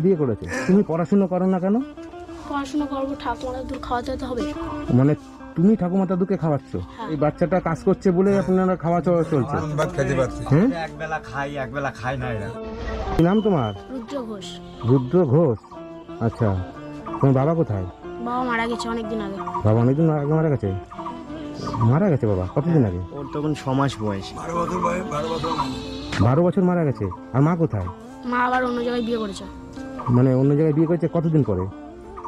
বিয়ে করেছে। তুমি পড়াশোনা করো না কেন? পড়াশোনা করবো, ঠাকুমার দুধ খাওয়াতে তো হবে। মানে তুমি ঠাকুমা দাদুকে খাওয়াচ্ছ? এই বাচ্চাটা কাজ করছে বলে আপনারা খাওয়া চাওয়া চলছে? হ্যাঁ, একবেলা খাই একবেলা খাই না এরা। কি নাম তোমার? রুদ্র ঘোষ। রুদ্র ঘোষ। আচ্ছা, তোমার বাবা কোথায়? বাবা মারা গেছে অনেকদিন আগে। বাবা অনেকদিন আগে মারা গেছে? মারা গেছে বাবা কতদিন আগে? ওর তখন 6 মাস বয়স। 12 বছর মারা গেছে। আর মা কোথায়? মা আবার অন্য জায়গায় বিয়ে করেছে। মানে অন্য জায়গায় বিয়ে করেছে কতদিন পরে?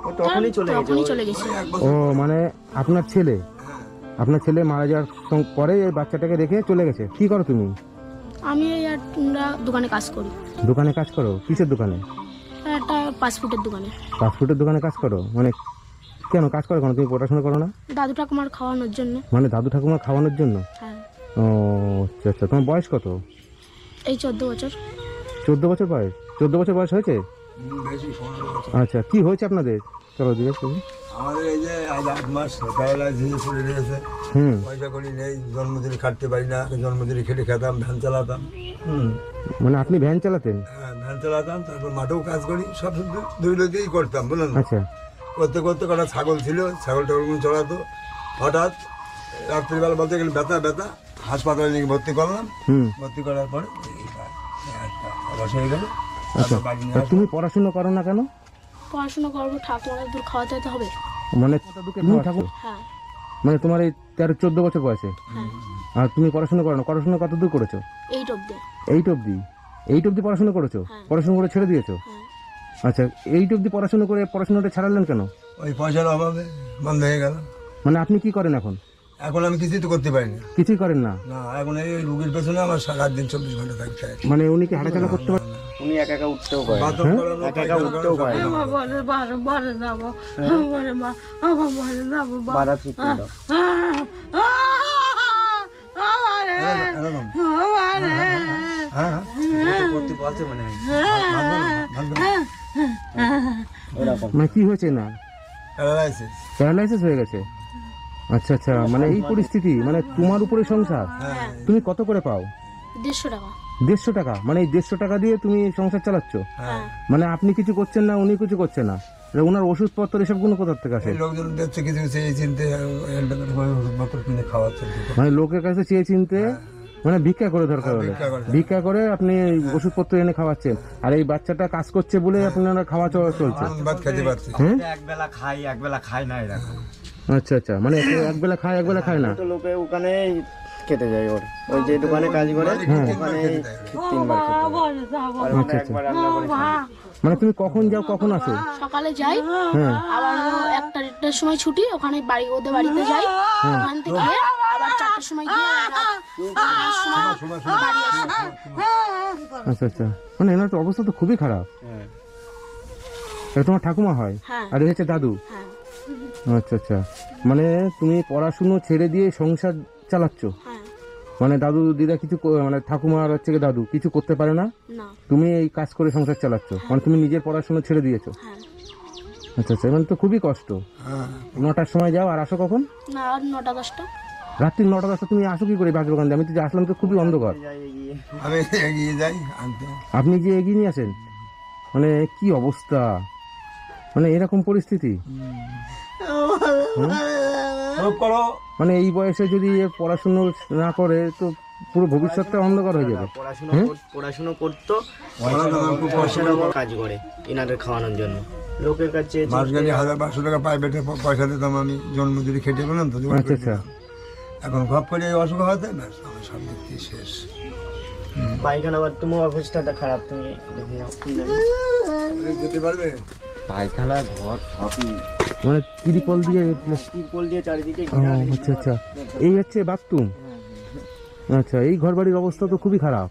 ও তখনই চলে গেছে। তখনই চলে গেছে। ও মানে আপনার ছেলে মারা যাওয়ার পরে এই বাচ্চাটাকে রেখে চলে গেছে। কি করো তুমি? আমি আর তোমরা দোকানে কাজ করি। দোকানে কাজ করো? কিসের দোকানে? একটা ফাস্টফুডের দোকানে। ফাস্টফুডের দোকানে কাজ করো? মানে কেন কাজ করো কেন? তুমি পড়াশোনা করো না? দাদু ঠাকুমার খাওয়ানোর জন্য। মানে দাদু ঠাকুমা খাওয়ানোর জন্য? হ্যাঁ। ও আচ্ছা আচ্ছা। তোমার বয়স কত? এই 14 বছর। 14 বছর বয়স? 14 বছর বয়স হয়েছে? আচ্ছা, কি হয়েছে আপনাদের? চলো জিজ্ঞেস করি। আমাদের এই যে আজ 8 মাস প্যারালাইসিস পড়ে রয়েছে। পয়সা করি নেই, জন্মদিনে খাটতে পারি না। জন্মদিনে খেটে খেতাম, ভ্যান চালাতাম। মানে আপনি ভ্যান চালাতেন? হ্যাঁ, ভ্যান চালাতাম, তারপর মাঠেও কাজ করি, সব দুই দিয়েই করতাম বুঝলেন। আচ্ছা। করতে করতে কটা ছাগল ছিল, ছাগল টাগলগুলো চড়াতো। হঠাৎ রাত্রিবেলা বলতে গেলে ব্যথা হাসপাতালে নিয়ে ভর্তি করলাম। ভর্তি করার পরে অবশ্য হয়ে গেল। আচ্ছা, তুমি পড়াশোনা করো না কেন? পড়াশোনা করবো, ঠাকুমার দুধ খাওয়াতে তো হবে। মানে তুমি ঠাকুর? হ্যাঁ। মানে তোমার এই 13-14 বছর বয়সে? হ্যাঁ। আর তুমি পড়াশোনা করো না? পড়াশোনা কত দূর করেছো? 8 অবধি। 8 অবধি পড়াশোনা করেছো? হ্যাঁ। পড়াশোনা করে ছেড়ে দিয়েছো? হ্যাঁ। আচ্ছা, 8 অবধি পড়াশোনা করে পড়াশোনাটা ছাড়ালেন কেন? ওই পয়সার অভাবে বন্ধ হয়ে গেল। মানে আপনি কি করেন এখন? এখন আমি কিছুই তো করতে পারি না। কিছুই করেন না? না, এখন এই রুগীর পেছনে আমার রাত দিন 24 ঘন্টা থাকতে হয়। মানে উনি কি হাঁটাচলা করতে পারেন? উনি একা একা উঠতেও পারে। বাথরুম করানো, একা উঠতেও পারে। বাধা ঠিক করে দাও। এরকম। করতে বলছে মনে হয়। মানে কি হয়েছে না? প্যারালাইসিস। প্যারালাইসিস হয়ে গেছে? আচ্ছা আচ্ছা, মানে এই পরিস্থিতি, মানে তোমার উপরে সংসার। তুমি কত করে পাও? 150 টাকা। 150 টাকা? মানে এই 150 টাকা দিয়ে তুমি সংসার চালাচ্ছ? হ্যাঁ। মানে আপনি কিছু করছেন না, উনি কিছু করছে না? ওনার ওষুধপত্র এসব কোনো কোথা থেকে আসে? এই লোকজন দেখছে কিছু এই চিনতে ওষুধপত্র কিনে খাওয়াচ্ছে। মানে লোকের কাছে চেয়ে চিনতে, মানে ভিক্ষা করে দরকার হলে ভিক্ষা করে আপনি ওষুধপত্র এনে খাওয়াচ্ছেন। আর এই বাচ্চাটা কাজ করছে বলে আপনারা খাওয়া চাওয়া চলছে? ভাত খেতে পারছি। হ্যাঁ, একবেলা খাই একবেলা খাই না এরা। আচ্ছা আচ্ছা, মানে একবেলা খায় একবেলা খায় না? তো লোকে ওখানে খেতে যায়, ওই যে দোকানে কাজ করে ওখানে 3বার খেতে আর ওখানে একবার রান্না করে খায়। মানে তুমি কখন যাও কখন আসো? সকালে যাই, হ্যাঁ। আবার 1টার সময় ছুটি, ওখানে ওদের বাড়িতে যাই। ওখান থেকে আবার 4টার সময় গিয়ে বাড়ি আসি। আচ্ছা আচ্ছা, মানে এনার তো অবস্থা তো খুবই খারাপ। এটা তোমার ঠাকুমা হয়? হ্যাঁ। আর এই হচ্ছে দাদু? হ্যাঁ। আচ্ছা আচ্ছা, মানে তুমি পড়াশুনো ছেড়ে দিয়ে সংসার চালাচ্ছ? হ্যাঁ। মানে দাদু দিদা কিছু মানে ঠাকুমা আর হচ্ছে দাদু কিছু করতে পারে না, না। তুমি এই কাজ করে সংসার চালাচ্ছ? মানে তুমি নিজের পড়াশোনা ছেড়ে দিয়েছো? হ্যাঁ। আচ্ছা আচ্ছা, মানে তো খুবই কষ্ট। 9টার সময় যাও আর আসো কখন? না, আর 9টা 10টা। রাত্রি 9টা 10টা তুমি আসো কি করে বাগবাগান? আমি তো যে আসলাম তো খুবই অন্ধকার। আমি এগিয়ে যাই আনতে। আপনি যে এগিয়ে নিয়ে আসেন? মানে কি অবস্থা, মানে এরকম পরিস্থিতি। মানে এই বয়সে যদি পড়াশুনো না করে তো পুরো ভবিষ্যৎটা অন্ধকার হয়ে যাবে। পড়াশুনো করতো, পয়সার অভাবে কাজ করে এনাদের খাওয়ানোর জন্য। লোকের কাছে মাস গেলে 1000-1200 টাকা প্রাইভেটে পয়সা দিতাম আমি, জন্মদিনে খেটে পেলাম তো। আচ্ছা আচ্ছা, এখন ঘপ করে এই অসুখ হওয়াতে না আমার সব দিক দিয়ে শেষ। পায়খানা বাথরুমের অবস্থাটা খারাপ, তুমি দেখে নাও। যেতে পারবে? পায়খানা ঘর সবই মানে ত্রিপল দিয়ে টিপল দিয়ে চারিদিকে ও, আচ্ছা আচ্ছা, এই হচ্ছে বাথরুম? আচ্ছা, এই ঘর বাড়ির অবস্থা তো খুবই খারাপ।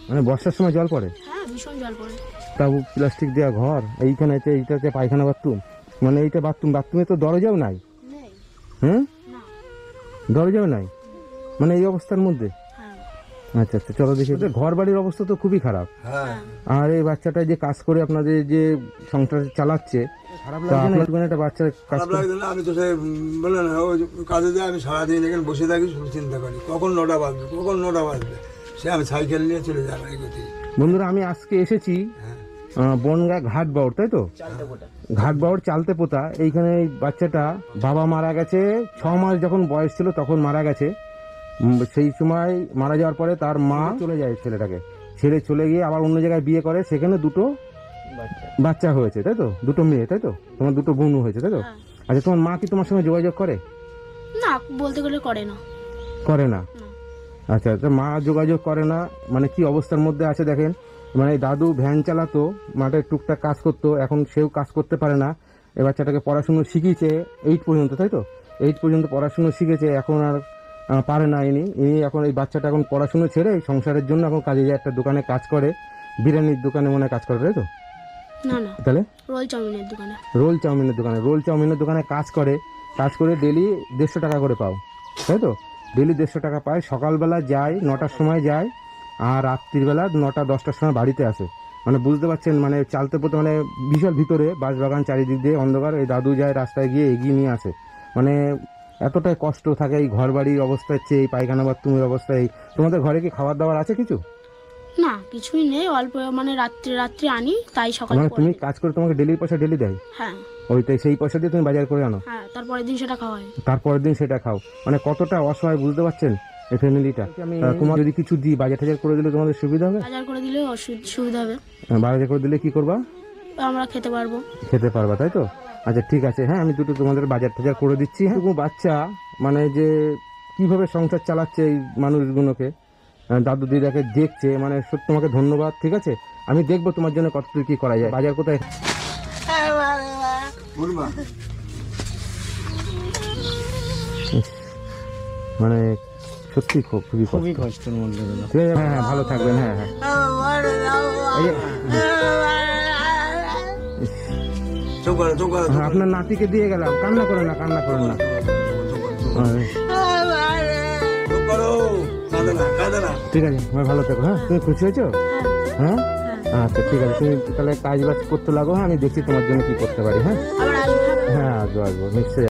মানে বর্ষার সময় জল পড়ে? হ্যাঁ, ভীষণ জল পড়ে। তাও প্লাস্টিক দেওয়া ঘর, এইখানে এইটাতে পায়খানা বাথরুম, মানে এইটা বাথরুম, বাথরুমে তো দরজাও নাই? নেই। হ্যাঁ, না। দরজাও নাই, মানে এই অবস্থার মধ্যে? হ্যাঁ। আচ্ছা আচ্ছা, চলো দেখি। ঘর বাড়ির অবস্থা তো খুবই খারাপ। হ্যাঁ। আর এই বাচ্চাটা যে কাজ করে আপনাদের যে সংসার চালাচ্ছে, খারাপ লাগছে না? একটা বাচ্চার কাজ খারাপ লাগছে না? আমি তো সে বললেন ওই কাজে যাই, আমি সারাদিন এখানে বসে থাকি, শুধু চিন্তা করি কখন 9টা বাজবে, কখন 9টা বাজবে। সে আমি সাইকেল নিয়ে চলে যাই এই গতি। বন্ধুরা, আমি আজকে এসেছি বনগা ঘাট বাউর, তাই তো? ঘাট বাউর চালতে পোতা। এইখানে এই বাচ্চাটা বাবা মারা গেছে 6 মাস যখন বয়স ছিল তখন মারা গেছে। সেই সময় মারা যাওয়ার পরে তার মা চলে যায়, ছেলেটাকে ছেড়ে চলে গিয়ে আবার অন্য জায়গায় বিয়ে করে, সেখানে 2টো বাচ্চা হয়েছে, তাই তো? 2টো মেয়ে, তাই তো? তোমার 2টো বোন হয়েছে, তাই তো? আচ্ছা, তোমার মা কি তোমার সঙ্গে যোগাযোগ করে? না, বলতে গেলে করে না। করে না? আচ্ছা, তো মা যোগাযোগ করে না মানে কি অবস্থার মধ্যে আছে দেখেন। মানে দাদু ভ্যান চালাতো, মাঠে টুকটাক কাজ করতো, এখন সেও কাজ করতে পারে না। এই বাচ্চাটাকে পড়াশুনো শিখিয়েছে 8 পর্যন্ত, তাই তো? 8 পর্যন্ত পড়াশুনো শিখেছে, এখন আর পারে না। ইনি এখন এই বাচ্চাটা এখন পড়াশুনো ছেড়ে এই সংসারের জন্য এখন কাজে যায়, একটা দোকানে কাজ করে, বিরিয়ানির দোকানে মনে হয় কাজ করে, তাই তো? না না, তাহলে রোল চাউমিনের দোকানে। রোল চাউমিনের দোকানে কাজ করে ডেলি 150 টাকা করে পাও, তাই তো? ডেলি 150 টাকা পায়। সকালবেলা যায় 9টার সময় যায়, আর রাত্রিবেলা 9টা 10টার সময় বাড়িতে আসে। মানে বুঝতে পারছেন, মানে চালতে পথে, মানে বিশাল ভিতরে বাঁশবাগান, চারিদিক দিয়ে অন্ধকার। এই দাদু যায় রাস্তায় গিয়ে এগিয়ে নিয়ে আসে। মানে এতটাই কষ্ট থাকে এই ঘর বাড়ির অবস্থার চেয়ে, এই পায়খানা বাথরুমের অবস্থায়। তোমাদের ঘরে কি খাবার দাবার আছে কিছু? না, কিছুই নেই, অল্প মানে রাত্রে আনি, তাই সকালে মানে করে তুমি দিই। কাজ করে তোমাকে ডেলি পয়সা ডেলি দেয়? হ্যাঁ ওইটাই, সেই পয়সা দিয়ে তুমি বাজার করে আনো, হ্যাঁ, তারপরের দিন সেটা খাওয়া হয়। তারপরের দিন সেটা খাও। মানে কতটা অসহায় বুঝতে পারছেন এই ফ্যামিলিটা। তোমার যদি কিছু দিই, বাজার টাজার করে দিলে তোমাদের সুবিধা হবে? বাজার করে দিলে সুবিধা হবে, বাজার করে দিলে কি করবা? আমরা খেতে পারবো। খেতে পারবা, তাই তো? আচ্ছা ঠিক আছে, হ্যাঁ আমি দুটো তোমাদের বাজার টাজার করে দিচ্ছি। হ্যাঁ, কোনো বাচ্চা মানে যে কিভাবে সংসার চালাচ্ছে এই মানুষগুলোকে, দাদু দিদাকে দেখছে, মানে সত্যি তোমাকে ধন্যবাদ। ঠিক আছে, আমি দেখবো তোমার জন্য কতদূর কি করা যায়। বাজার কোথায়? বলবা মানে সত্যি খুবই খুবই কষ্ট। কষ্টের মধ্যে দিল। ঠিক আছে, হ্যাঁ হ্যাঁ, ভালো থাকবেন। হ্যাঁ হ্যাঁ, এই যে, চোখ করো, চোখ করো, হ্যাঁ, আপনার নাতিকে দিয়ে গেলাম। কান্না করেন না, কান্না করেন না। চোখ করো, কাঁদে না, কাঁদে না। ঠিক আছে, ভালো থেকো। হ্যাঁ, তুমি খুশি হয়েছো? হ্যাঁ, আচ্ছা ঠিক আছে, তুমি তাহলে কাজ বাজ করতে লাগো। হ্যাঁ, আমি দেখছি তোমার জন্য কি করতে পারি। হ্যাঁ আবার আসবো। হ্যাঁ, আসবো নিশ্চয়ই।